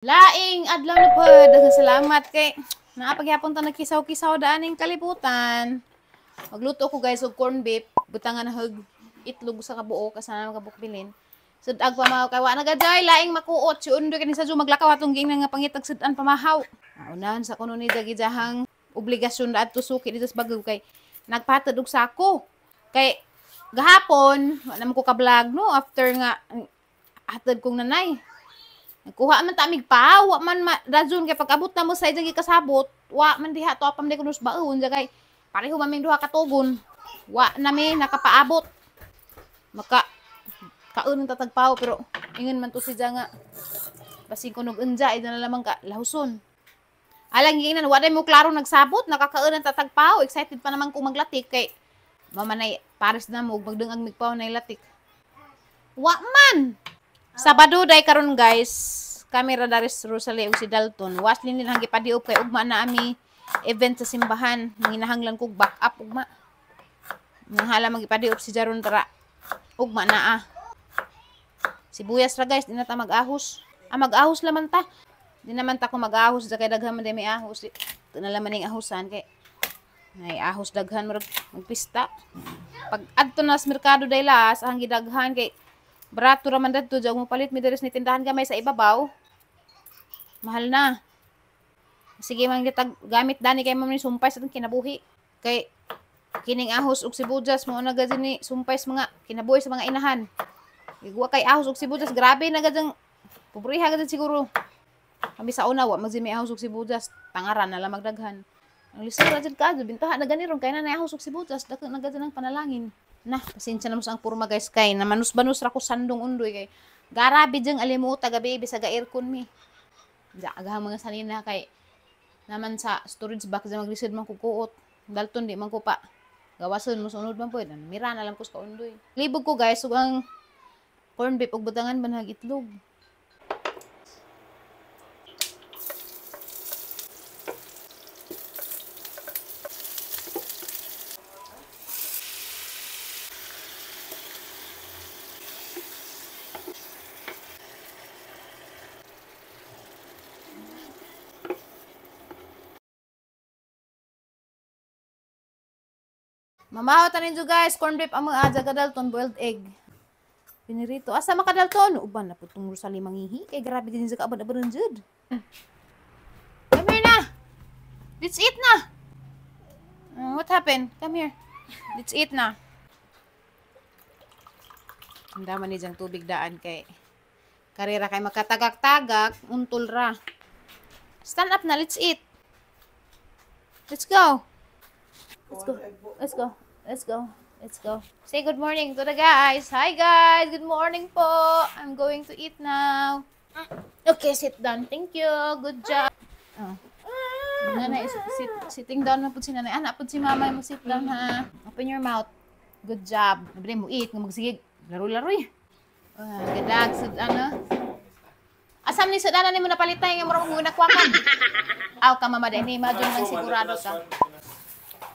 Laing adlaw na po, daghang salamat kay naapagyapon ta nagkisaw-kisaw daaning kalibutan. Magluto ko guys og corn beef, butangan na hug itlog sa kabuo kasama kabukbilin. Sudag pa mga kay wa na gaday laing makuot si undoy kani sa maglakaw atong ging nga pangitag sudan pamahaw. Unahan sa kuno ni dagijahang obligasyon da adto suki dito sa Baguio kay nagpatad og sako. Kay gahapon wa na ko ka-vlog no after nga hatod kong nanay. Nagkuha man ta mig pa, wa man radyon kay pag-abot na mo sa ijang kasabot, wa man diha to apam de kunos baon jagay. Pareho maming duha ka tugon. Wa nami nakapaabot. Maka kaon ta tagpaw pero ingon man to si nga basig kunog unja ida na lamang ka lahuson. Alang ginan wa day mo klaro nagsabot, nakakaon ta tagpaw, excited pa naman kung maglatik kay mamanay pares na mo magdungag migpaw na latik. Wa man. Sabado day karon guys, kamera daris Rosalie ug si Dalton. Waslin nila hanggi padiop kay ugma na ami event sa simbahan. Manginahanglan kog backup ugma. Nanghala magipadiop si Jaron tara. Ugma na Sibuyas ra guys, di na ta mag-ahos. Mag-ahos laman ta. Di naman ta ko mag-ahos kay daghan man day may ahos. Ito na laman ning ahosan kay may ahos daghan magpista. Pag adto na sa merkado day las, ang gidaghan kay barato raman dadto jang mo palit mi deres ni tindahan gamay sa ibabaw. Mahal na. Sige man gitag gamit dani kay mamni sumpay sa kinabuhi. Kay kining ahos ug sibuyas mo na gad ni sumpay sa mga kinabuhi sa mga inahan. Igwa kay ahos ug sibuyas grabe na gad pobriha gad siguro. Kami sa una wa magzimi ahos ug sibuyas tangaran na lang magdaghan. Ang lisura jud ka bintaha na ganiron kay na ahos ug sibuyas dako na gad nang panalangin. Nah, pasensya na mo sa ang purma guys kay namanus-banus ra ko sandong undoy kay garabi jeng alimuta gabi bisa ga aircon mi. Agahang mga sanina kay naman sa storage box na maglisod man ko kuot. Dalton di man ko pa gawason mo sunod man pud. Mira na lang ko sa undoy. Libog ko guys ug ang corn beef ug butangan banhag itlog. Mamahaw tanin jo guys, corn beef ang mga aja kadalton boiled egg. Pinirito. Asa makadalton? Uban na putong Rosalie mangihi. Kay grabe din sa kaabad-abadan jud. Come here na. Let's eat na. What happened? Come here. Let's eat na. Ang dama ni jang tubig daan kay karera kay makatagak-tagak, untol ra. Stand up na, let's eat. Let's go. Let's go. Let's go. Let's go. Let's go. Say good morning to the guys. Hi guys. Good morning po. I'm going to eat now. Okay, sit down. Thank you. Good job. Oh. Nanay, sitting down na po si nanay. Anak po si mama mo sit down ha. Open your mouth. Good job. Nabili mo eat. Magsigig. Laro-laro eh. Gadag. Asam ni sadana ni mo napalitay nga murang mo nakwakan. Aw ka mama dahil ni madyo nang sigurado ka.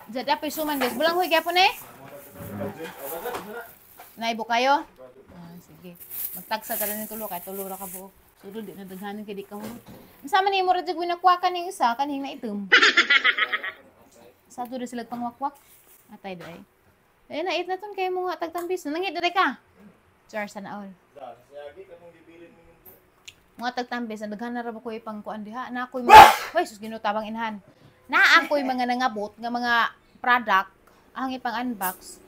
Jadi apa isuman guys? Bulang huy gyapon eh. Naibo kayo? Sige. Magtagsa ka rin ng tulo kay tulo ra ka buo. Sudod di na daghanan kay di ka mo. Sama ni mo ra jud winakwakan ning isa kaning na itom. Sa tulo sila pangwakwak. Atay day. Eh na it na ton kay mo nga tagtambis. Nangit dire ka. Char sana all. Mga tagtambis daghan na ra ko ipang kuan diha. Na ako'y mga hoy sus ginutabang inahan. Na ako'y mga nangabot nga mga product ang ipang-unbox.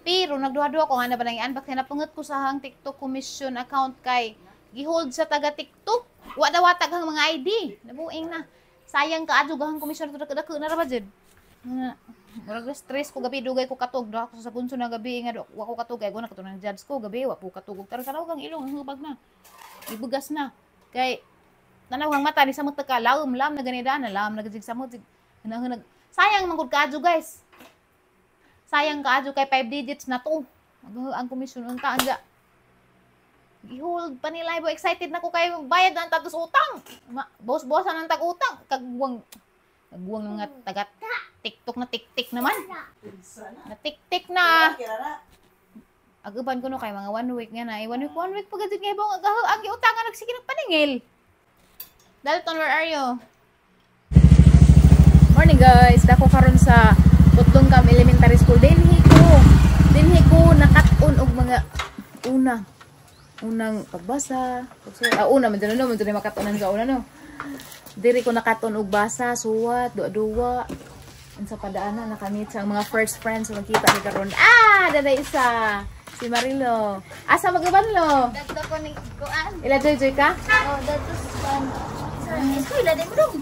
Pero nagduha-duha ko nga na ba nang i-unbox kaya napungot ko sa hang TikTok commission account kay gihold sa taga TikTok. Wa daw watag hang mga ID. Nabuing na. Sayang ka adto hang commission to dako na ra ba jud. Murag stress ko gabi dugay ko katog do ako sa punso na gabi nga wa ko katugay ko na katong judge ko gabi wa po katugog tara kanaw kang ilong hubag na. Ibugas na. Kay tanaw hang mata ni samot ka lam na ganida na lam na gid samot. Sayang man gud kaadyo guys. Sayang kaadyo kay 5 digits na to. Ang komisyon unta anja. Gihold pa nila ibo excited na ko kay bayad ang tatos utang. Boss-bossan ang tag-utang kagwang mga taga TikTok na tik-tik naman. Na tik-tik na. Agaban ko no kay mga 1 week nga na. 1 week pagad nga ibang ang giutangan nagsige nagpaningil. Dalton, where are you? Morning guys, dako karon sa Putlongkam Elementary School. Dinhi ko nakat-on og mga unang pagbasa. Una man dito no, makatonan sa una no. Diri ko nakaton og basa, suwat, duwa-duwa. Unsa padaanan nakamit sa mga first friends makita ni karon. Dada isa. Si Marilo. Asa magabanlo? Dadto ko ni kuan. Ila joy ka? Oh, dadto sa eskwela din mo dong.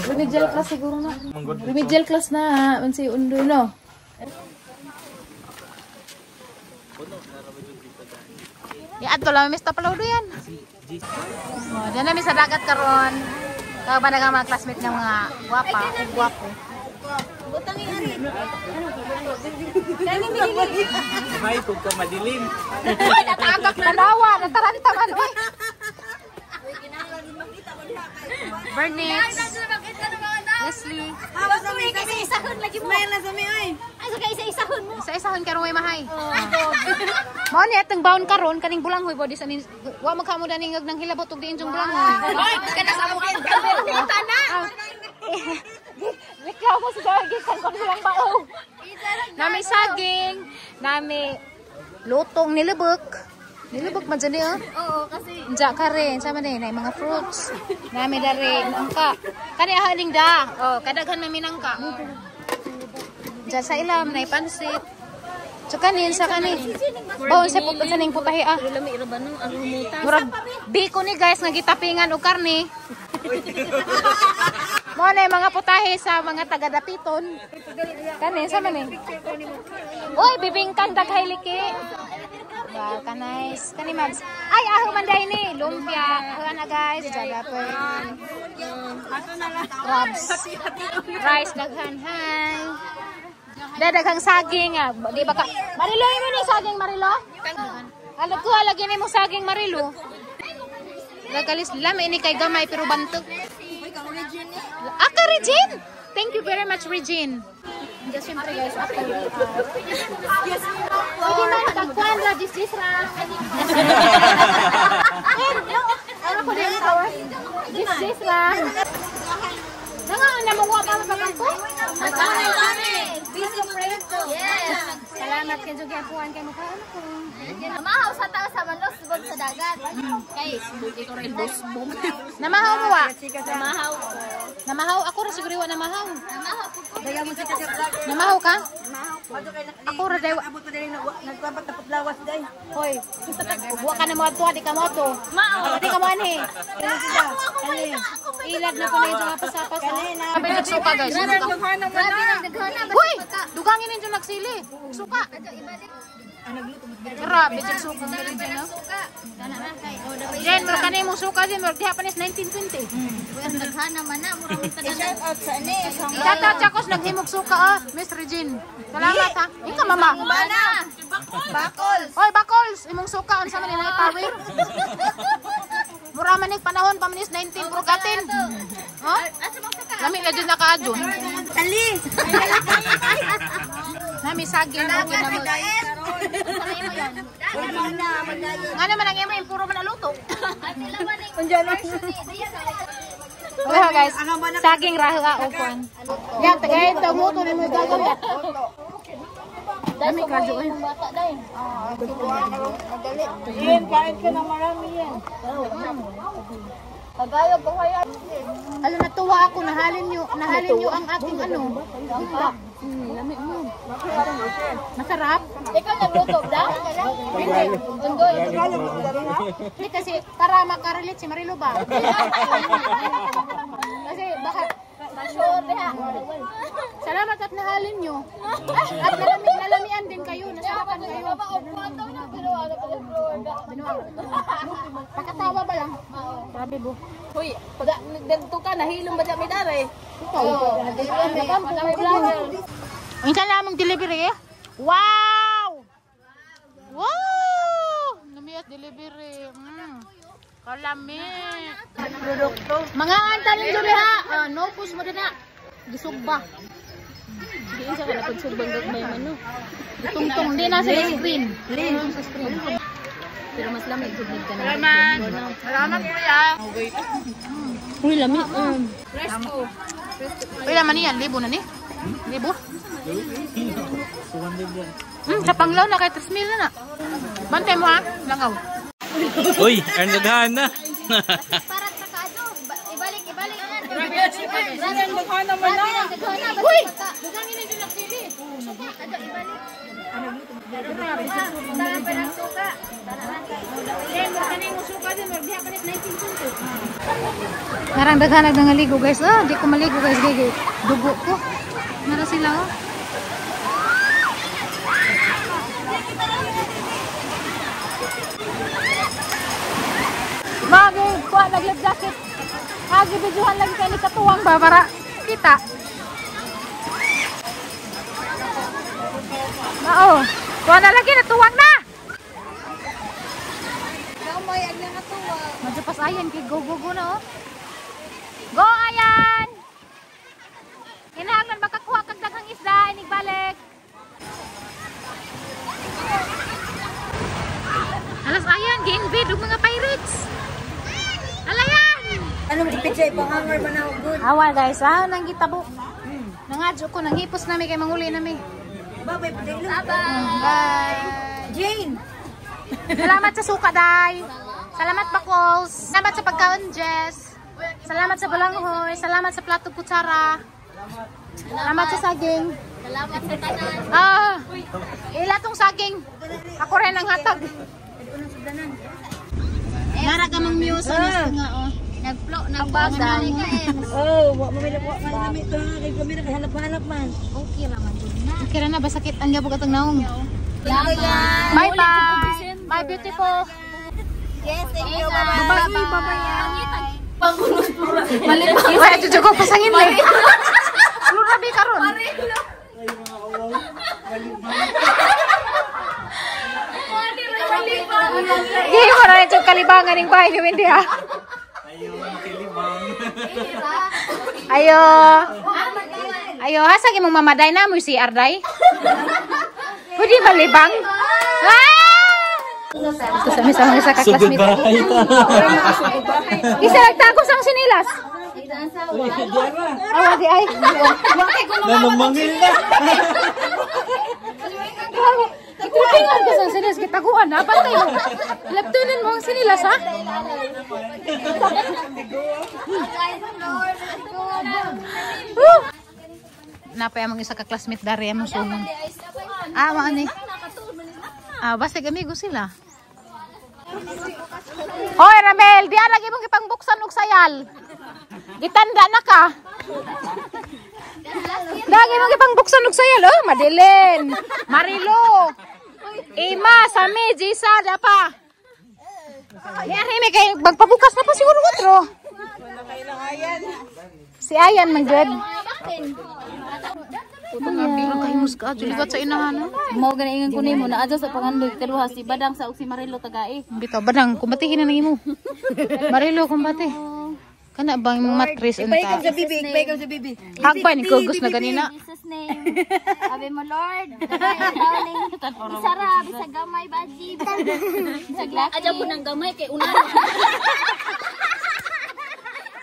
Remedial class siguro na. Remedial class na. Unsa yung undo no? Ato lang Mr. Palawdo yan. Diyan namin sa dagat karon. Kabanaga mga classmate ng mga guwapa, guwapo. Butang ni ari. Kani bilili. May pug ka madilim. Ay, natagak na lawa, nataranta man oy. Bernice. Leslie. Hawas na may isa-isahon lagi mo. May na sa mi oy. Ay, sa isa-isahon mo. Isa-isahan karon way mahay. Mao ni atong baon karon kaning bulanghoy body sa nin. Wa magkamo daningag ng hilabot ug diin jung bulanghoy. Ay, kana sa mo kita na. Reklamo sa saging kan kon silang baon. Nami saging, nami lutong nilubok. Nilubok man dyan Oo, kasi Diyan ka rin, sama din, ay mga fruits. Nami da rin, angka. Kani ahaling da. Kadaghan may minangka. Diyan sa ilam, na ipansit. So kanin, sa kanin. Bawon sa ning putahi lami ra ba nang arumuta. Murag, biko ni guys, nagitapingan o karne. Mo na mga putahe sa mga taga-dapiton. Kanin, sama ni. Uy, bibingkang daghay liki. Wow, kanais. Kani Mags. Ay, aho man dahil ni. Lumpia. Aho na guys. Jagapon. Crabs. Rice daghan. Hi. Dadaghang saging. Di ba ka? Marilo mo ni saging Marilo? Alag ko lagi ni mo saging Marilo. Lagalis lami ini kay gamay pero bantok. Aka Regine. Thank you very much Regine. Just siyempre guys, ako. Sige man, tagpuan ra, this ra. Ano ko din ito? This ra. Namanguha pa sa ko? Busy friend ko. Yes. Salamat kay Jogi Apuan kay mukha ko. Namahaw sa taas sa manlos subog sa dagat. Kay ito rin busbong. Namahaw mo wa? Namahaw ko. Namahaw ako ra siguro wa namahaw. Namahaw ko. Daya mo si kasi Namahaw ka? ako ra day abot ko dai nagpapat tapos lawas day. Hoy. Buwa ka na mga tuwa di ka mo to. Mao. Di ka mo ani. Ilag na po na yung mga pasapas. Sabi nagsuka guys. Grabe nagdaghan. Hoy! Dugangin ninyo nagsili. Suka. Grabe dyan suka. Jen, mura ka na yung suka dyan. Mura diha panis 1920. Nagdaghan naman na. Murang shout out sa ani. Itata Chakos naghimog suka Miss Regine. Salamat ha. Ika mama. Mana? Bakol. Hoy Bakols. Imong suka. Ano sa man yung power? Mura man yung panahon. Pamanis 19 prugatin. Oh? Lami na dyan nakaadyon. Tali. Nami saging. Okay na mo. Nga naman ang imo. Puro man naluto. Undian na. Okay guys. Saging raho upon. Yan. Tagay ito. Muto na mo gagagat. Dami ka dyan. Yan, kain ka ng marami yan. Pagayog ko kaya. Alam, natuwa ako. Nahalin nyo ang aking ano. Lami mo. Masarap? Ikaw nagluto da? Hindi. Undoy. Hindi kasi para makarelate si Marilo ba? Kasi baka Sure ha. salamat at nahalin nyo. At nalamian din kayo. Nasarapan kayo. Pagkatawa ba lang? Sabi bo. Hoy, pag nagdento ka nahilom ba dyan may dare? Minsan lamang delivery eh. Wow! Wow! Namiyas delivery. Kalami. Produkto. Mga antalin duli ha. No push mo din na. Gisugba. Diin sa kana pagsugbang gagmay man no. Tungtong din na sa screen. Pero mas lamig jud ka na. Salamat kuya. Uy, lami. Uy, laman niyan. Libo na ni. Libo. Sa panglaw na kay 3,000 na na. Bantay mo ha. Langaw. Uy, ang daghan na. Para sa kaado. Ibalik. Uy! Narang daghanag na ngaligo guys. Di ko maligo guys. Gigi. Dugo ko. Nara sila oh. Magi, kuha nag-live jacket. Magi, videohan lagi kayo ni katuwang ba para kita. Oo. Kuha na lagi, natuwang na. Gamay ang nakatuwa. Medyo pas ayan, kay go na oh. Go ayan! Kinahanglan makakuha kag daghang isda, inig balik. Alas ayan, gi-invade og mga pirates. Alayan! Ano mo ipichay pang-hanger ba na good? Awa guys, nang gitabo. Nangadyo ko, nangipos nami kay manguli nami. Babay pa dilo. Bye! Jane. Salamat sa suka, Day. Salamat, Bakols. Salamat sa pagkaon, Jess. Salamat sa balanghoy. Salamat sa plato kutsara. Salamat sa saging. Salamat sa tanan. Ilatong saging. Ako rin ang hatag. Nara ka mang muse. Nga, oh. Nagbagal ka eh. Oh, wa mamila wa man to. Kay kamera kay hanap-hanap man. Okay raman dun na. Kira na ba sakit ang gabog atong naong? Yaman. Bye-bye. My beautiful. Yes, thank you. Bye-bye. Wala, chucho ko pasangin eh. Lurabi karon. Di mo na ito kalibangan ng bahay ni Wendy ha. Ayo. Ayo, hasa imong mamaday na mo si Arday. Pwede malibang? Ito sa misang isa ka Sugod classmate. bahay ta. Isa nagtago sang sinilas. Awa di ay. Nanamangil na. Itupingan ka sang sinilas kitaguan ha. Pantay mo. Laptunin mo ang sinilas ha. Napay among isa ka classmate dari among sumong. Maani. Basta amigo sila. Hoy Ramel, di lagi mong ipangbuksan og sayal. Gitanda na ka. Lagi mong ipangbuksan og sayal. Oh, Madeline, Marilo, Ima, Sami, Jisa, dapa. Yari may kay magpabukas na pa siguro otro. Si Ayan man good. Bilang kay muska juligat sa inahan. Mo ganaingan ko nimo na adto sa pangandoy kaluha si Badang sa si Marilo tagae. Bitaw badang kumbatihin na nimo. Marilo kumbati. Kana bang imong matris Ipay unta. kam sa bibi, ipay kam sa bibi. Hagpa ni kugos na ganina. In Jesus name. Ave mo Lord. Isara bisa gamay baji. Bisa glaki. Aja po nang gamay kay unan.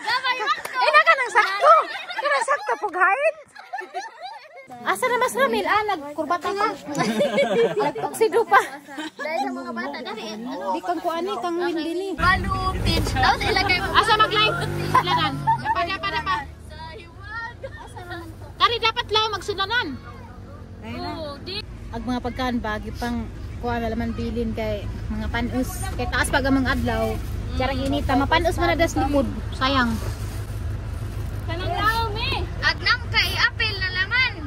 Gamay man ko. Ay na kanang sakto. Kanang sakto pughain. Asa na mas Ramil nagkurbata ka. Nagpaksido pa. Dahil sa mga bata dali ano. Di kang kuani kang Windy ni. Balupin. Tapos ilagay mo. Asa mag-live? Lanan. Dapa. Kani dapat lang magsunanan. Ag mga pagkaan bagi pang kuha na laman bilin kay mga panus. Kay taas pag ang mga adlaw. Jarang inita mapanus man na das likod. Sayang. Kanang tao me. Agnam kay apel na laman.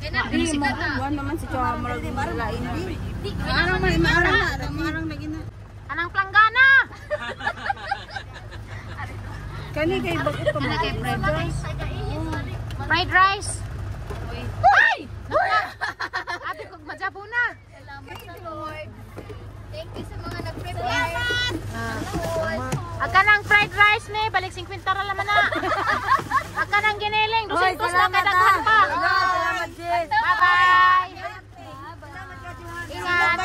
Di mo naman si Chua marag lain di. Ano man marang lagi na. Anang planggana. Kani kay bakit pa Kani kay fried rice. Fried rice. Ay! Ate ko majabo na. Thank you sa mga nag-prepare. Aga nang fried rice ni balik 50 ra laman na. Aga nang giniling 200 na kadaghan pa. Salamat, Jess. Bye-bye. Ingat.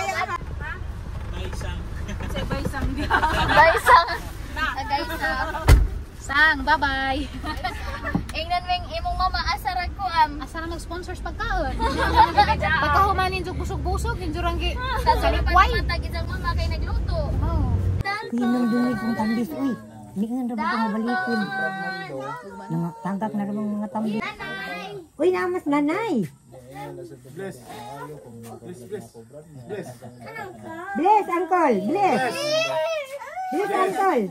Baisang. Agaysang. Sang, bye-bye. Ingnan wing imong mama asarag ko Asa na mag-sponsors pagkaon? Pagkahumanin jud busog-busog, hinjurang gi. sa salipan matag isang mama kay nagluto. Oh. Pinang dungay kong tambis. Uy, hindi nga naman ito mabalikin. Tanggap na naman mga tambis. Uy, namas nanay. Bless, uncle. Bless. Bless, uncle.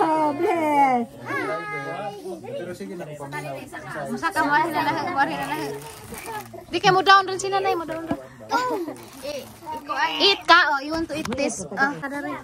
Oh, bless. Masa ka mo na lang, bari na lang. Di kay mo down rin si nanay mo down. Eat ka, oh, you want to eat this? Ah, kada rin.